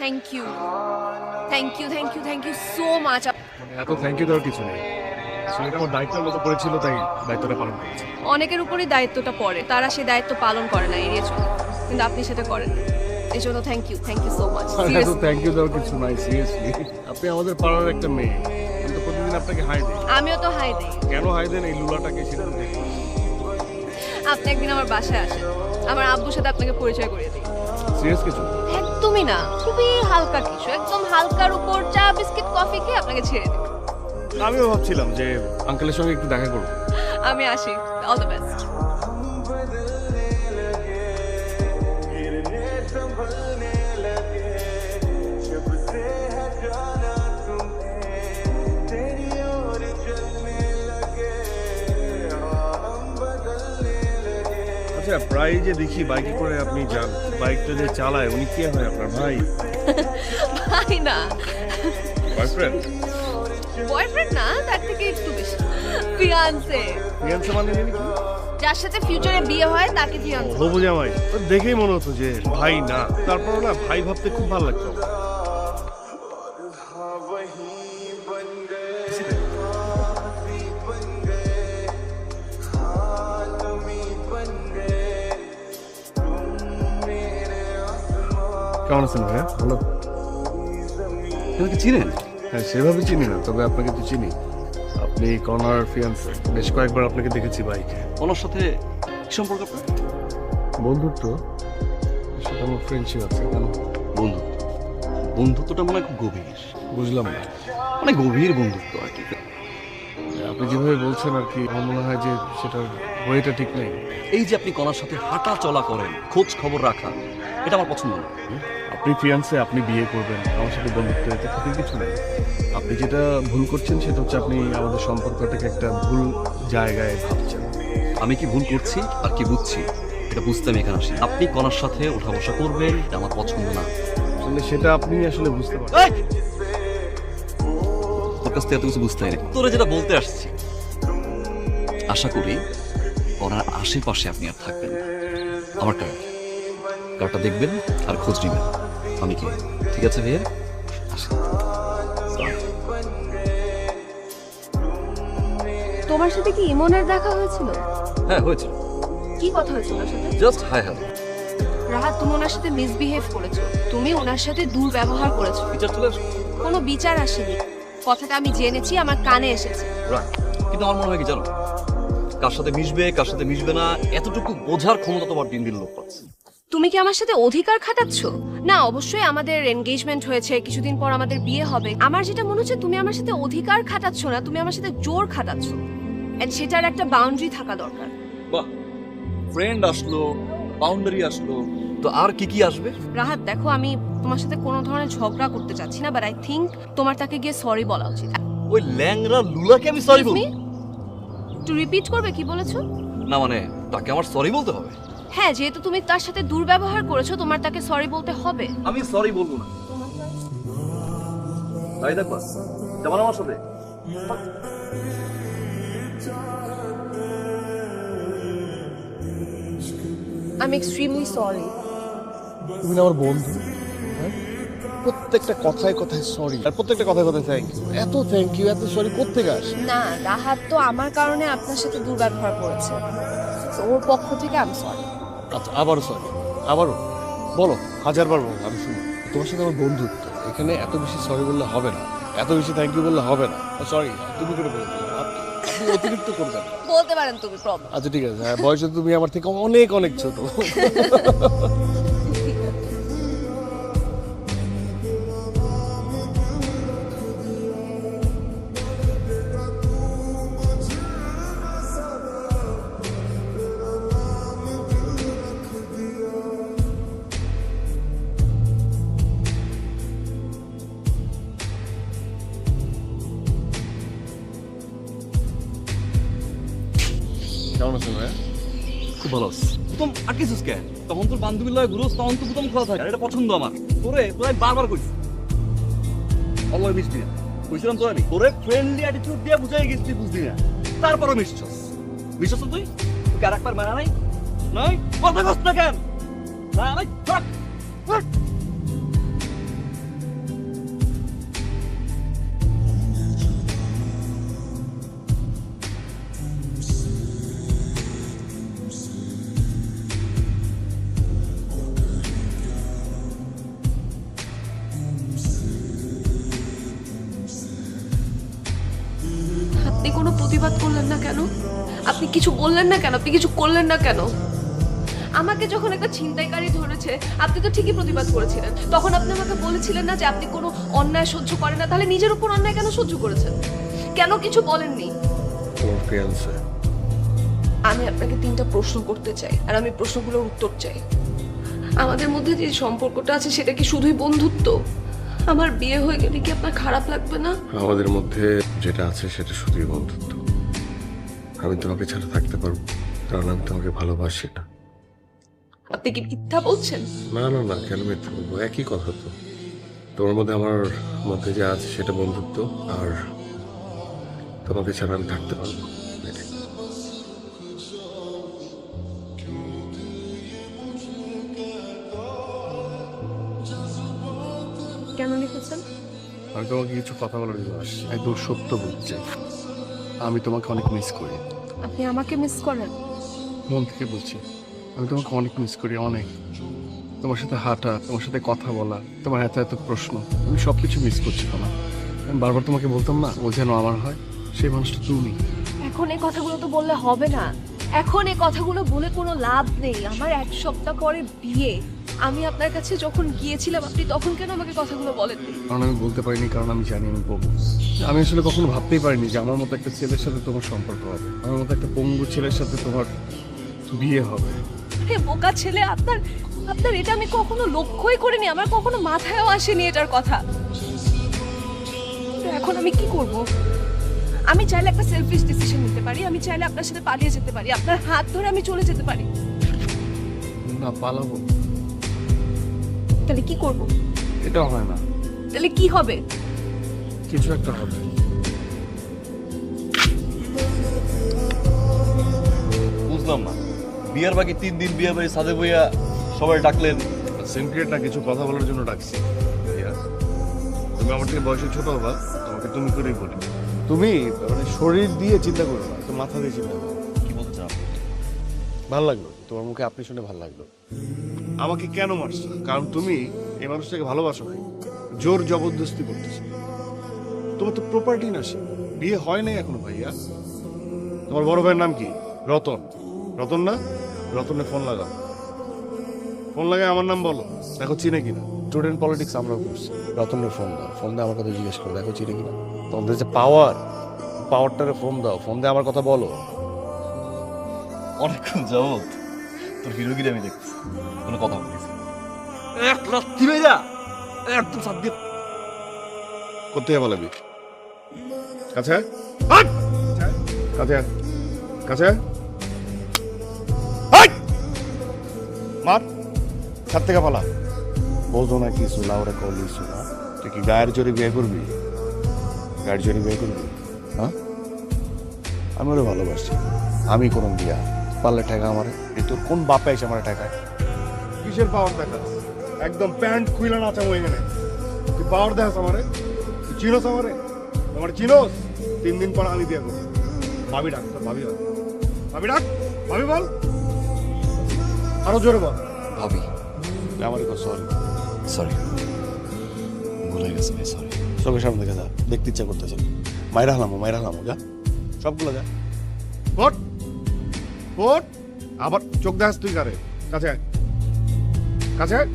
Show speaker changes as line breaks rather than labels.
Thank you thank you thank you thank you so much.
এত thank you দেওয়ার কিছু নেই, ছেলেটা আমার দায়িত্বের মতো পড়েছিল তাই দায়িত্বটা পালন করেছে।
অনেকের উপরই দায়িত্বটা পড়ে, তারা সেই দায়িত্ব পালন করে না, এড়িয়ে চলে, কিন্তু আপনি সেটা করেন। এই জন্য থ্যাংক ইউ সো মাচ।
এত থ্যাংক ইউ দেওয়ার কিছু নাই, সিরিয়াসলি। আপনি আমাদের পাড়ার একটা মেয়ে, আমি তো প্রতিদিন আপনাকে হাই দিই।
আমিও তো হাই দিই।
কেন হাই দেন এই লুলাটাকে সেটা তো দেখি।
আপনি একদিন আমার বাসায় আসেন, আমার আব্বুর সাথে আপনাকে পরিচয় করিয়ে দিই।
সিরিয়াস কিছু?
একদমই না, খুবই হালকা কিছু, একদম হালকার উপর চা বিস্কিট কফি খেয়ে আপনাকে ছেড়ে দিই।
আমিও ভাবছিলাম যে আঙ্কেলের সঙ্গে একটু দেখা করবো।
আমি আসি, অল দ্য বেস্ট।
আচ্ছা, প্রায় যে দেখি বাইকে করে আপনি যান, বাইকটা যে চালায় উনি কে হয় আপনার ভাই?
ভাই না,
বয়ফ্রেন্ড?
বয়ফ্রেন্ড না, তার থেকে একটু বেশি, ফিয়ান্সে।
ফিয়ান্সে মানে জানি কি?
যার সাথে ফিউচারে বিয়ে হয় তাকে ফিয়ান্সে।
হবু জামাই? তো দেখেই মনে হতো যে ভাই না, তারপরও না ভাই ভাবতে খুব ভালো লাগতো। কেমন আছেন ভাইয়া? ভালো।
আমাকে চিনেন?
হ্যাঁ, সেভাবে চিনি না, তবে আপনাকে তো চিনি। আপনি কনার ফিয়ান্সে, বেশ কয়েকবার আপনাকে দেখেছি বাইকে।
ওনার সাথে কি সম্পর্ক আপনার?
বন্ধুত্ব, সেটা আমার ফ্রেন্ডশিপ আছে। কেন?
বন্ধুত্ব? বন্ধুত্বটা মনে হয় খুব গভীর।
বুঝলাম না।
মানে গভীর বন্ধুত্ব আর কি।
আপনি যেভাবে বলছেন আর কি, আমার মনে হয় যে সেটার ওয়েটা ঠিক নেই।
এই যে আপনি কনার সাথে হাঁটা চলা করেন, খোঁজ খবর রাখা, এটা আমার পছন্দ না।
আপনি ফিয়ান্সে, আপনি বিয়ে করবেন, আমার সাথে বন্ধুত্ব, এতে ক্ষতির কিছু নেই। আপনি যেটা ভুল করছেন সেটা হচ্ছে আপনি আমাদের সম্পর্কটাকে একটা ভুল জায়গায় ভাবছেন।
আমি কি ভুল করছি আর কি বুঝছি এটা বুঝতে আমি এখানে আসি। আপনি কনার সাথে ওঠা বসা করবেন, এটা আমার পছন্দ না।
আসলে সেটা আপনি আসলে বুঝতে পারবেন।
এই! তোর কাছ থেকে এত কিছু বুঝতে হয় তোরে যেটা বলতে আসছি, আশা করি কনার আশেপাশে আপনি আর থাকবেন না। আমার কারটা দেখবেন আর খোঁজ নেবেন আমি কি। ঠিক আছে ভাইয়া, আসি।
তোমার সাথে কি ইমনের দেখা হয়েছিল?
হ্যাঁ হয়েছিল,
কি কথা হয়েছিল ওনার সাথে?
Just hi hello.
রাহাত, তুমি ওনার সাথে মিসবিহেভ করেছো, তুমি ওনার সাথে দুর্ব্যবহার করেছো।
বিচার চলে আসবে।
কোনো বিচার আসেনি, কথাটা আমি জেনেছি, আমার কানে এসেছে।
রাইট, কিন্তু আমার মনে হয় কি জানো, কার সাথে মিশবে কার সাথে মিশবে না এতটুকু বোঝার ক্ষমতা তোমার দিন দিন লোক পাচ্ছে।
তুমি কি আমার সাথে অধিকার খাটাচ্ছ? না, অবশ্যই আমাদের এনগেজমেন্ট হয়েছে, কিছুদিন পর আমাদের বিয়ে হবে। আমার যেটা মনে হচ্ছে তুমি আমার সাথে অধিকার খাটাচ্ছ না, তুমি আমার সাথে জোর খাটাচ্ছ, এন্ড সেটার একটা বাউন্ডারি থাকা দরকার।
বাহ, ফ্রেন্ড আসলো, বাউন্ডারি আসলো, তো আর কি কি আসবে?
রাহাত দেখো, আমি তোমার সাথে কোনো ধরনের ঝগড়া করতে চাচ্ছি না, বাট আই থিংক তোমার তাকে গিয়ে সরি বলা উচিত।
ওই ল্যাংরা লুলাকে আমি সরি বলবো?
একটু রিপিট করবে কি বলেছো?
না মানে তাকে আমার সরি বলতে হবে?
হ্যাঁ, যেহেতু তুমি তার সাথে দুর্ব্যবহার করেছো, তোমার তাকে সরি বলতে হবে।
আমি সরি বলবো না। তাই দেখো যেমন আমার সাথে
আমি এক্সট্রিমলি সরি।
তুমি না আমার বন্ধু, হ্যাঁ? প্রত্যেকটা কথায় কথায় সরি, আর প্রত্যেকটা কথায় কথায় থ্যাংক ইউ। এত থ্যাংক ইউ, এত সরি কোত্থেকে আসে?
না, রাহাত তো আমার কারণে আপনার সাথে দুর্ব্যবহার করেছে, তো ওর পক্ষ থেকে আমি সরি।
আচ্ছা, আবারও সরি, আবারও বলো, হাজারবার বলো, আমি শুনি। তোমার সাথে আমার বন্ধুত্ব, এখানে এত বেশি সরি বললে হবে না, এত বেশি থ্যাংক ইউ বললে হবে না। সরি তুমি করে বলে দিলে, আপনি অতিরিক্ত করবেন।
বলতে পারেন তুমি, প্রবলেম।
আচ্ছা ঠিক আছে, হ্যাঁ, বয়সে তুমি আমার থেকে অনেক অনেক ছোট। কেমন আছেন ভাইয়া?
খুব ভালো আছে। প্রথম আটকেছিস কেন? তখন তোর বান্ধবীর লয় ঘুরোস, তখন তো প্রথম খোলা থাকে, আর এটা পছন্দ আমার। তোরে তোরাই বারবার কইছি অল্লাহ মিশবি না, কইছিলাম তো আমি তোরে ফ্রেন্ডলি অ্যাটিটিউড দিয়ে বুঝাই গেছি, বুঝলি না, তারপরও মিশছস। মিশছস তুই? তোকে আর একবার মানা নাই? নাই কথা কস না কেন? না নাই থাক।
প্রতিবাদ করলেন না কেন? আপনি কিছু বললেন না কেন? আপনি কিছু করলেন না কেন? আমাকে যখন একটা ছিনতাইকারী ধরেছে, আপনি তো ঠিকই প্রতিবাদ করেছিলেন। তখন আপনি আমাকে বলেছিলেন না যে আপনি কোনো অন্যায় সহ্য করেন না, তাহলে নিজের উপর অন্যায় কেন সহ্য করেছেন? কেন কিছু বলেননি?
তোমার ফিয়ান্সে।
আমি আপনাকে 3টা প্রশ্ন করতে চাই, আর আমি প্রশ্নগুলোর উত্তর চাই। আমাদের মধ্যে যে সম্পর্কটা আছে সেটা কি শুধুই বন্ধুত্ব? আমার বিয়ে হয়ে গেলে কি আপনার খারাপ লাগবে না?
আমাদের মধ্যে যেটা আছে সেটা শুধুই বন্ধুত্ব। আমি তোমাকে ছাড়া থাকতে পারবো, কারণ আমি তোমাকে ভালোবাসি না।
আপনি কি মিথ্যা বলছেন?
না না না, কেন মিথ্যে বলবো? একই কথা তো। তোমার মধ্যে আমার মধ্যে যা আছে সেটা বন্ধুত্ব, আর তোমাকে ছাড়া আমি থাকতে পারবো না। এটাই।
কেন লিখেছেন?
আমি তোমাকে কিছু কথা বলার জন্য আসছি। একদম সত্য বলতে চাই, আমি তোমাকে অনেক মিস করি।
আপনি আমাকে মিস করেন?
মন থেকে বলছি, আমি তোমাকে অনেক মিস করি, অনেক। তোমার সাথে হাঁটা, তোমার সাথে কথা বলা, তোমার এত এত প্রশ্ন, আমি সব কিছু মিস করছি তোমার। আমি বারবার তোমাকে বলতাম না, ও যেন আমার হয়, সেই মানুষটা তুমি।
এখন এই কথাগুলো তো বললে হবে না। এখন এই কথাগুলো বলে কোনো লাভ নেই। আমার 1 সপ্তাহ পরে বিয়ে। আমি আপনার কাছে যখন গিয়েছিলাম, আপনি তখন কেন আমাকে কথাগুলো বলেননি?
কারণ আমি বলতে পারিনি, কারণ আমি জানি আমি বলবো। আমি আসলে কখনো ভাবতেই পারিনি যে আমার মতো একটা ছেলের সাথে তোমার সম্পর্ক হবে, আমার মতো একটা পঙ্গু ছেলের সাথে তোমার বিয়ে হবে।
হে বোকা ছেলে, আপনার আপনার এটা আমি কখনো লক্ষ্যই করিনি। আমার কখনো মাথায়ও আসেনি এটার কথা। তো এখন আমি কি করব? আমি চাইলে একটা সেলফিশ ডিসিশন নিতে পারি। আমি চাইলে আপনার সাথে পালিয়ে যেতে পারি। আপনার হাত ধরে আমি চলে যেতে পারি।
না, পালাবো
তাহলে কি করব?
এটা হয় না,
তাহলে কি হবে?
কিছু একটা হবে।
বুঝলাম না, বিয়ার বাকি 3 দিন বিয়ে বাড়ি সাদে বইয়া সবাই ডাকলেন।
সিনক্রিয়েট না, কিছু কথা বলার জন্য ডাকছি। ভাইয়া, তুমি আমার থেকে বয়সে ছোট হবা, তোমাকে তুমি করেই বলি। তুমি মানে শরীর দিয়ে চিন্তা করো না, তো মাথা দিয়ে চিন্তা করো।
কি বলতে চান?
ভালো লাগলো তোমার মুখে আপনি শুনে ভালো লাগলো। আমাকে কেন মারছো? কারণ তুমি এই মানুষটাকে ভালোবাসো নাই, জোর জবরদস্তি করতেছো। তোমার তো প্রপার্টি না, সে বিয়ে হয় নাই এখনো। ভাইয়া, তোমার বড় ভাইয়ের নাম কি? রতন। রতন না? রতনে ফোন লাগাও। ফোন লাগায় আমার নাম বলো, দেখো চিনে কিনা। স্টুডেন্ট পলিটিক্স আমরাও করছি। রতনের ফোন দাও, ফোন দিয়ে আমার কথা জিজ্ঞেস করো, দেখো চিনে কিনা। তোমাদের যে পাওয়ার, পাওয়ারটারে ফোন দাও, ফোন দিয়ে আমার কথা বলো।
অনেকক্ষণ যাবত তোর হিরোগিরি আমি দেখছি, কোনো কথা বলিস এক রাত্রি ভাইয়া একদম সাত দিয়ে
কোথায় বলাবি? কাছে আয়। আয়! কাছে আয়। কাছে আয়। আয়! মার, ছাদ থেকে পালা। বলতো না কিছু, লাউরে কলিস না। তুই কি গায়ের জোরে বিয়ে করবি? গায়ের জোরে বিয়ে করবি? হ্যাঁ, আমি ওরে ভালোবাসি। আমি করুন বিয়া, পারলে টাকা আমারে। তোর কোন বাপে এসে আমার টাকায়? কিসের পাওয়ার দেখাস? একদম প্যান্ট খুইলা নাচাবো এখানে। তুই পাওয়ার দেখাস আমারে? তুই চিনোস আমারে? আমার চিনোস? 3 দিন পর আমি বিয়ে করবো। ভাবি ডাক, তোর ভাবি ডাক। ভাবি ডাক, ভাবি বল, আরো জোরে বল।
ভাবি
আমার সরি।
সরি, ভুলে গেছি ভাই, সরি।
চোখের সামনে দেখে যা, দেখতে ইচ্ছা করতেছে। মাইরা হালামো যা, সবগুলো যা। ফোট ফোট, আবার চোখ দেখাস তুই কারে? কাছে আয়, কাছে আয়।